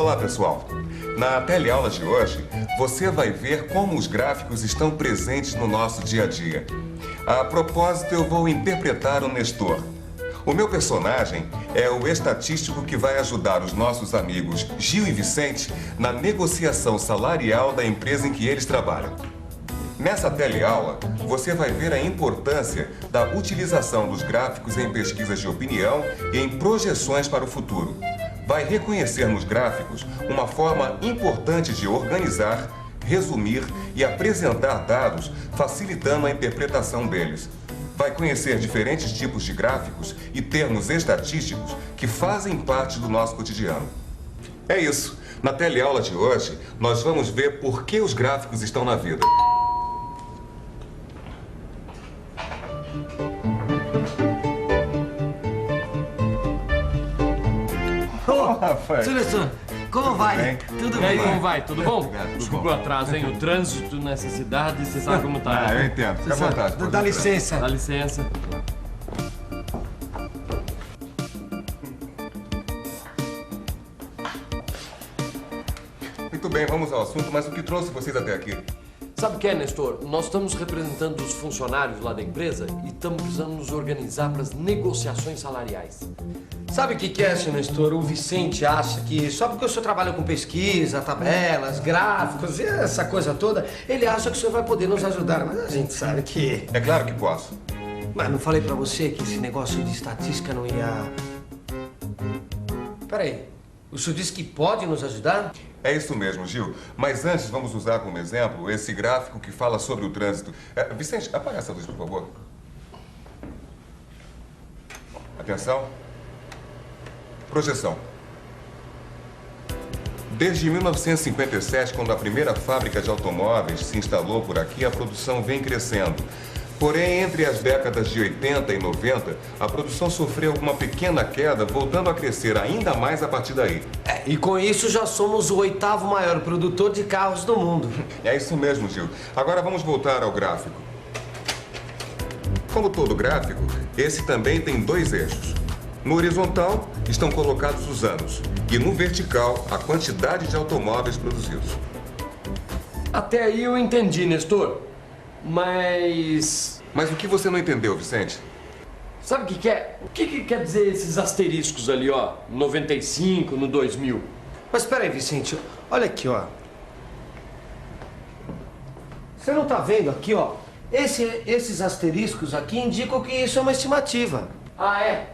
Olá, pessoal. Na teleaula de hoje, você vai ver como os gráficos estão presentes no nosso dia a dia. A propósito, eu vou interpretar o Nestor. O meu personagem é o estatístico que vai ajudar os nossos amigos Gil e Vicente na negociação salarial da empresa em que eles trabalham. Nessa teleaula, você vai ver a importância da utilização dos gráficos em pesquisas de opinião e em projeções para o futuro. Vai reconhecer nos gráficos uma forma importante de organizar, resumir e apresentar dados, facilitando a interpretação deles. Vai conhecer diferentes tipos de gráficos e termos estatísticos que fazem parte do nosso cotidiano. É isso. Na teleaula de hoje, nós vamos ver por que os gráficos estão na vida. Seu Nestor, como vai? Tudo E aí, bem? como vai? Tudo bom? Obrigado, Desculpa o atraso, hein? O trânsito nessa cidade, você sabe como tá. Eu entendo. Fica à vontade. Dá licença. Dá licença. Muito bem, vamos ao assunto, mas o que trouxe vocês até aqui? Sabe o que é, Nestor? Nós estamos representando os funcionários lá da empresa e estamos precisando nos organizar para as negociações salariais. Sabe o que é, seu Nestor? O Vicente acha que só porque o senhor trabalha com pesquisa, tabelas, gráficos e essa coisa toda, ele acha que o senhor vai poder nos ajudar. Mas a gente sabe que... É claro que posso. Mas não falei pra você que esse negócio de estatística não ia... Peraí, o senhor disse que pode nos ajudar? É isso mesmo, Gil. Mas antes, vamos usar como exemplo esse gráfico que fala sobre o trânsito. Vicente, apaga essa luz, por favor. Atenção. Projeção. Desde 1957, quando a primeira fábrica de automóveis se instalou por aqui, a produção vem crescendo. Porém, entre as décadas de 80 e 90, a produção sofreu uma pequena queda, voltando a crescer ainda mais a partir daí. E com isso já somos o 8º maior produtor de carros do mundo. É isso mesmo, Gil. Agora vamos voltar ao gráfico. Como todo gráfico, esse também tem dois eixos. No horizontal estão colocados os anos e no vertical a quantidade de automóveis produzidos. Até aí eu entendi, Nestor. Mas o que você não entendeu, Vicente? sabe o que é? O que quer dizer esses asteriscos ali, ó? 95, no 2000. Mas peraí, Vicente, olha aqui, ó. Você não tá vendo aqui, ó? Esses asteriscos aqui indicam que isso é uma estimativa. Ah, é?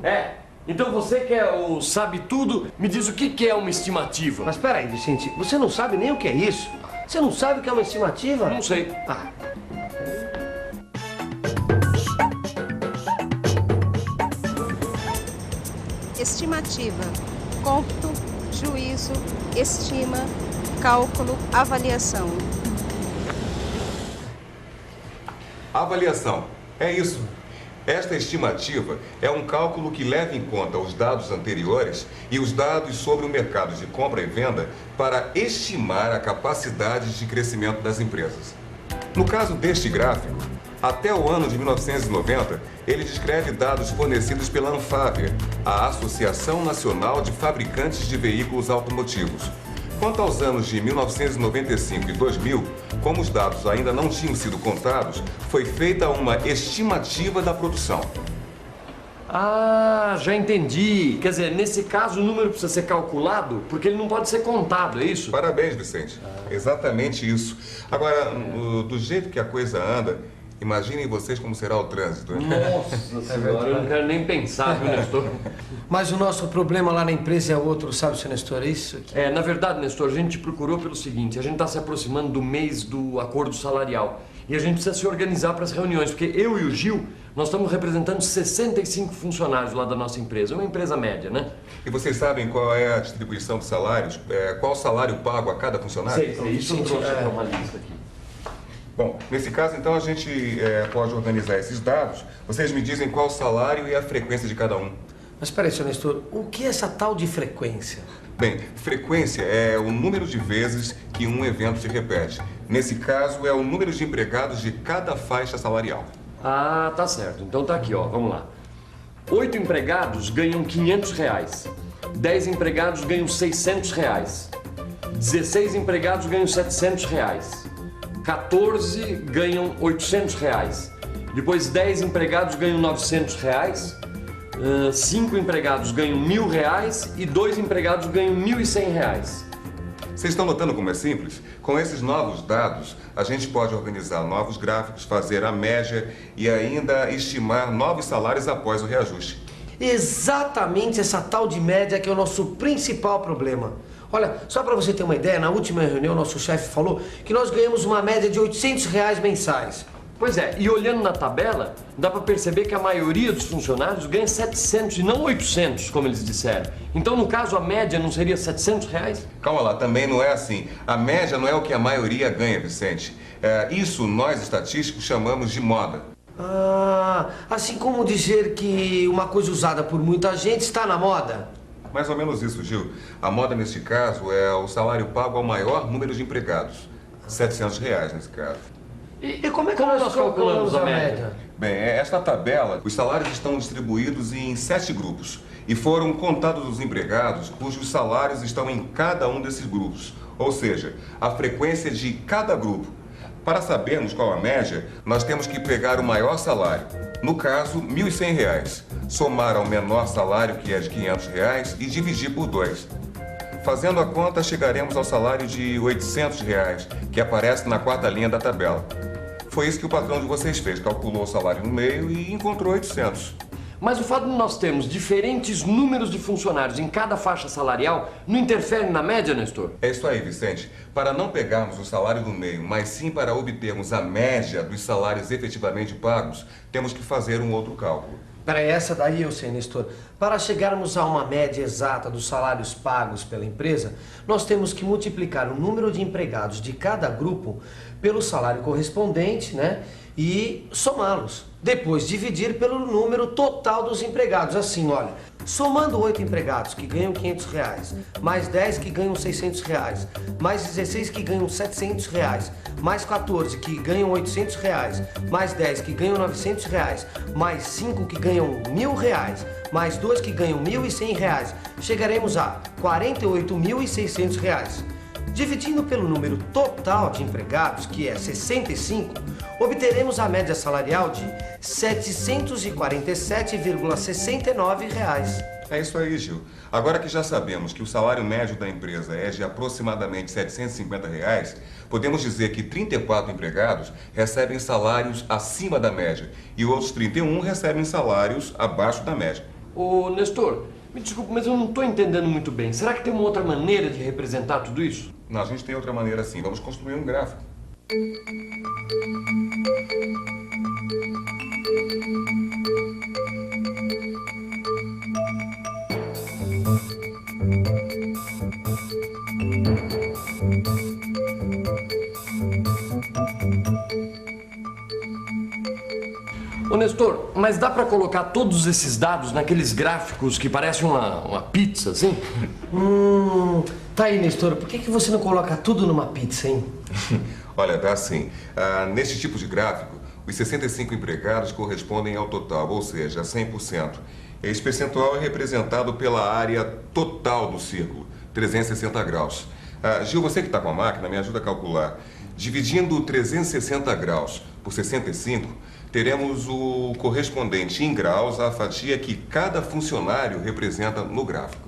É. Então você que é o sabe tudo, me diz o que é uma estimativa. Mas peraí, Vicente, você não sabe nem o que é isso? Você não sabe o que é uma estimativa? Não sei. Ah. Estimativa, cômputo, juízo, estima, cálculo, avaliação. Avaliação. É isso. Esta estimativa é um cálculo que leva em conta os dados anteriores e os dados sobre o mercado de compra e venda para estimar a capacidade de crescimento das empresas. No caso deste gráfico, até o ano de 1990, ele descreve dados fornecidos pela Anfávia, a Associação Nacional de Fabricantes de Veículos Automotivos. Quanto aos anos de 1995 e 2000, como os dados ainda não tinham sido contados, foi feita uma estimativa da produção. Ah, já entendi. Quer dizer, nesse caso o número precisa ser calculado porque ele não pode ser contado, é isso? Parabéns, Vicente. Exatamente isso. Agora, do jeito que a coisa anda, imaginem vocês como será o trânsito. Nossa senhora, eu não quero nem pensar, viu, Nestor? Mas o nosso problema lá na empresa é outro, sabe, seu Nestor? É isso aqui. Na verdade, Nestor, a gente procurou pelo seguinte, a gente está se aproximando do mês do acordo salarial e a gente precisa se organizar para as reuniões, porque eu e o Gil, nós estamos representando 65 funcionários lá da nossa empresa, é uma empresa média, né? E vocês sabem qual é a distribuição de salários? Qual o salário pago a cada funcionário? Sei, isso eu trouxe para uma lista aqui. Bom, nesse caso, então, a gente pode organizar esses dados. Vocês me dizem qual o salário e a frequência de cada um. Mas peraí, seu Nestor, o que é essa tal de frequência? Bem, frequência é o número de vezes que um evento se repete. Nesse caso, é o número de empregados de cada faixa salarial. Ah, tá certo. Então tá aqui, ó. Vamos lá. 8 empregados ganham R$500. 10 empregados ganham R$600. 16 empregados ganham R$700. 14 ganham R$800. Depois 10 empregados ganham R$900. 5 empregados ganham R$1.000 e 2 empregados ganham R$1.100. Vocês estão notando como é simples? Com esses novos dados, a gente pode organizar novos gráficos, fazer a média e ainda estimar novos salários após o reajuste. Exatamente essa tal de média que é o nosso principal problema. Olha, só para você ter uma ideia, na última reunião nosso chefe falou que nós ganhamos uma média de R$800 mensais. Pois é, e olhando na tabela, dá para perceber que a maioria dos funcionários ganha 700 e não 800, como eles disseram. Então, no caso, a média não seria R$700? Calma lá, também não é assim. A média não é o que a maioria ganha, Vicente. Isso nós, estatísticos, chamamos de moda. Ah, assim como dizer que uma coisa usada por muita gente está na moda. Mais ou menos isso, Gil. A moda, neste caso, é o salário pago ao maior número de empregados. R$700, nesse caso. E como é que nós calculamos a média? Bem, esta tabela, os salários estão distribuídos em 7 grupos e foram contados os empregados cujos salários estão em cada um desses grupos, ou seja, a frequência de cada grupo. Para sabermos qual a média, nós temos que pegar o maior salário, no caso, R$1.100, somar ao menor salário, que é de R$500, e dividir por 2. Fazendo a conta, chegaremos ao salário de R$800, que aparece na 4ª linha da tabela. Foi isso que o patrão de vocês fez, calculou o salário no meio e encontrou 800. Mas o fato de nós termos diferentes números de funcionários em cada faixa salarial não interfere na média, Nestor? É isso aí, Vicente. Para não pegarmos o salário do meio, mas sim para obtermos a média dos salários efetivamente pagos, temos que fazer um outro cálculo. Peraí, essa daí eu sei, Nestor. Para chegarmos a uma média exata dos salários pagos pela empresa, nós temos que multiplicar o número de empregados de cada grupo pelo salário correspondente, né? E somá-los. Depois dividir pelo número total dos empregados. Assim, olha, somando 8 empregados que ganham R$500, mais 10 que ganham R$600, mais 16 que ganham R$700, mais 14 que ganham R$800, mais 10 que ganham R$900, mais 5 que ganham R$1.000, mais 2 que ganham R$1.100, chegaremos a R$48.600. Dividindo pelo número total de empregados, que é 65, obteremos a média salarial de R$ 747,69. É isso aí, Gil. Agora que já sabemos que o salário médio da empresa é de aproximadamente R$ 750, podemos dizer que 34 empregados recebem salários acima da média e outros 31 recebem salários abaixo da média. Ô, Nestor, me desculpe, mas eu não estou entendendo muito bem. Será que tem uma outra maneira de representar tudo isso? Não, a gente tem outra maneira sim. Vamos construir um gráfico. Ô, Nestor, mas dá pra colocar todos esses dados naqueles gráficos que parecem uma pizza, assim? Tá aí, Nestor, por que você não coloca tudo numa pizza, hein? Olha, dá assim. Neste tipo de gráfico, os 65 empregados correspondem ao total, ou seja, a 100%. Esse percentual é representado pela área total do círculo, 360 graus. Gil, você que está com a máquina, me ajuda a calcular. Dividindo 360 graus por 65, teremos o correspondente em graus à fatia que cada funcionário representa no gráfico.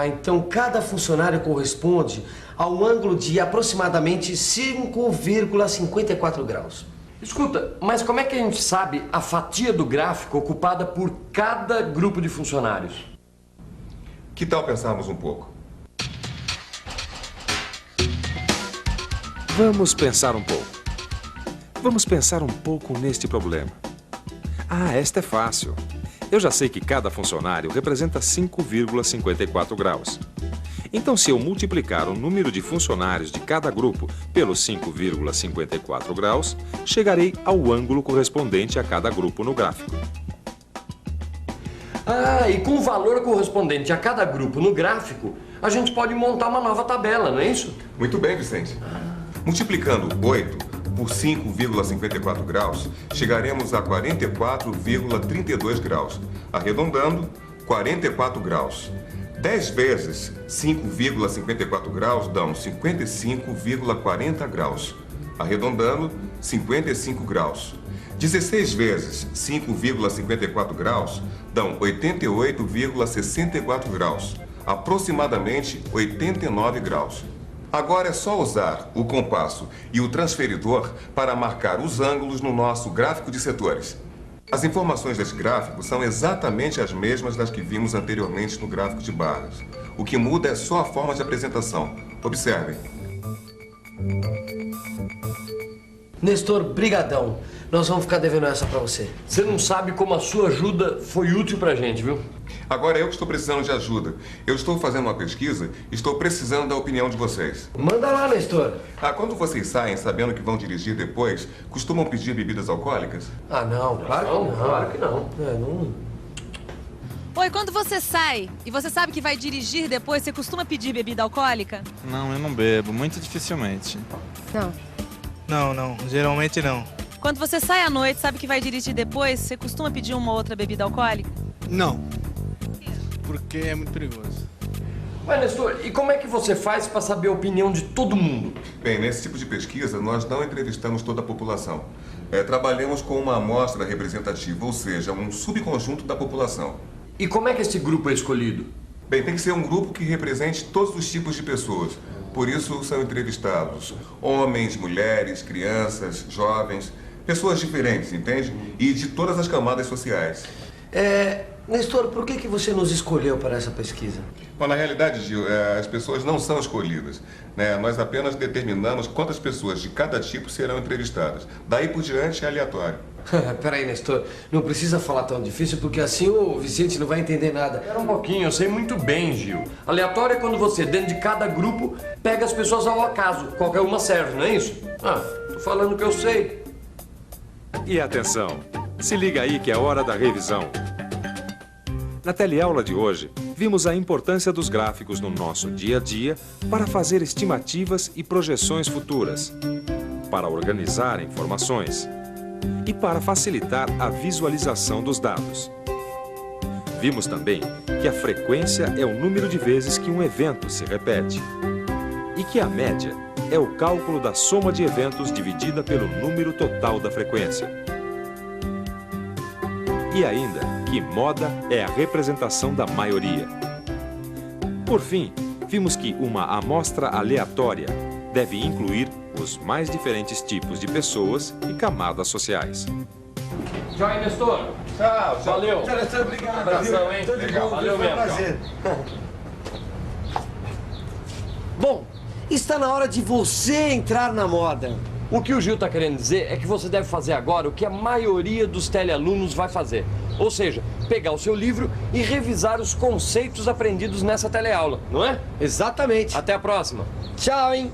Então cada funcionário corresponde ao ângulo de aproximadamente 5,54 graus. Escuta, mas como é que a gente sabe a fatia do gráfico ocupada por cada grupo de funcionários? Que tal pensarmos um pouco? Vamos pensar um pouco. Vamos pensar um pouco neste problema. Esta é fácil. Eu já sei que cada funcionário representa 5,54 graus. Então, se eu multiplicar o número de funcionários de cada grupo pelos 5,54 graus, chegarei ao ângulo correspondente a cada grupo no gráfico. E com o valor correspondente a cada grupo no gráfico, a gente pode montar uma nova tabela, não é isso? Muito bem, Vicente. Multiplicando 8 por 5,54 graus, chegaremos a 44,32 graus. Arredondando, 44 graus. 10 vezes 5,54 graus dão 55,40 graus. Arredondando, 55 graus. 16 vezes 5,54 graus dão 88,64 graus. Aproximadamente 89 graus. Agora é só usar o compasso e o transferidor para marcar os ângulos no nosso gráfico de setores. As informações deste gráfico são exatamente as mesmas das que vimos anteriormente no gráfico de barras. O que muda é só a forma de apresentação. Observem. Nestor, brigadão. Nós vamos ficar devendo essa pra você. Você não sabe como a sua ajuda foi útil pra gente, viu? Agora eu que estou precisando de ajuda. Eu estou fazendo uma pesquisa e estou precisando da opinião de vocês. Manda lá, Nestor. Quando vocês saem sabendo que vão dirigir depois, costumam pedir bebidas alcoólicas? Ah, não, claro que não. Claro que não. Não. Oi, quando você sai e você sabe que vai dirigir depois, você costuma pedir bebida alcoólica? Não, eu não bebo, muito dificilmente. Não. Não, geralmente não. Quando você sai à noite, sabe que vai dirigir depois, você costuma pedir uma outra bebida alcoólica? Não. Porque é muito perigoso. Ué, Nestor, e como é que você faz pra saber a opinião de todo mundo? Bem, nesse tipo de pesquisa, nós não entrevistamos toda a população. Trabalhamos com uma amostra representativa, ou seja, um subconjunto da população. E como é que esse grupo é escolhido? Bem, tem que ser um grupo que represente todos os tipos de pessoas. Por isso são entrevistados homens, mulheres, crianças, jovens, pessoas diferentes, entende? E de todas as camadas sociais. Nestor, por que você nos escolheu para essa pesquisa? Bom, na realidade, Gil, as pessoas não são escolhidas, né? Nós apenas determinamos quantas pessoas de cada tipo serão entrevistadas. Daí por diante é aleatório. Peraí, Nestor, não precisa falar tão difícil, porque assim o Vicente não vai entender nada. Espera um pouquinho, eu sei muito bem, Gil. Aleatório é quando você, dentro de cada grupo, pega as pessoas ao acaso. Qualquer uma serve, não é isso? Tô falando que eu sei. E atenção, se liga aí que é hora da revisão. Na teleaula de hoje, vimos a importância dos gráficos no nosso dia a dia para fazer estimativas e projeções futuras, para organizar informações e para facilitar a visualização dos dados. Vimos também que a frequência é o número de vezes que um evento se repete e que a média é o cálculo da soma de eventos dividida pelo número total da frequência. E ainda que moda é a representação da maioria. Por fim, vimos que uma amostra aleatória deve incluir os mais diferentes tipos de pessoas e camadas sociais. Tchau aí, Nestor. Tchau. Valeu. Tchau, Nestor, obrigado. Abração, hein? Legal. Valeu Foi um mesmo. prazer. Bom, está na hora de você entrar na moda. O que o Gil está querendo dizer é que você deve fazer agora o que a maioria dos telealunos vai fazer. Ou seja, pegar o seu livro e revisar os conceitos aprendidos nessa teleaula, não é? Exatamente. Até a próxima. Tchau, hein?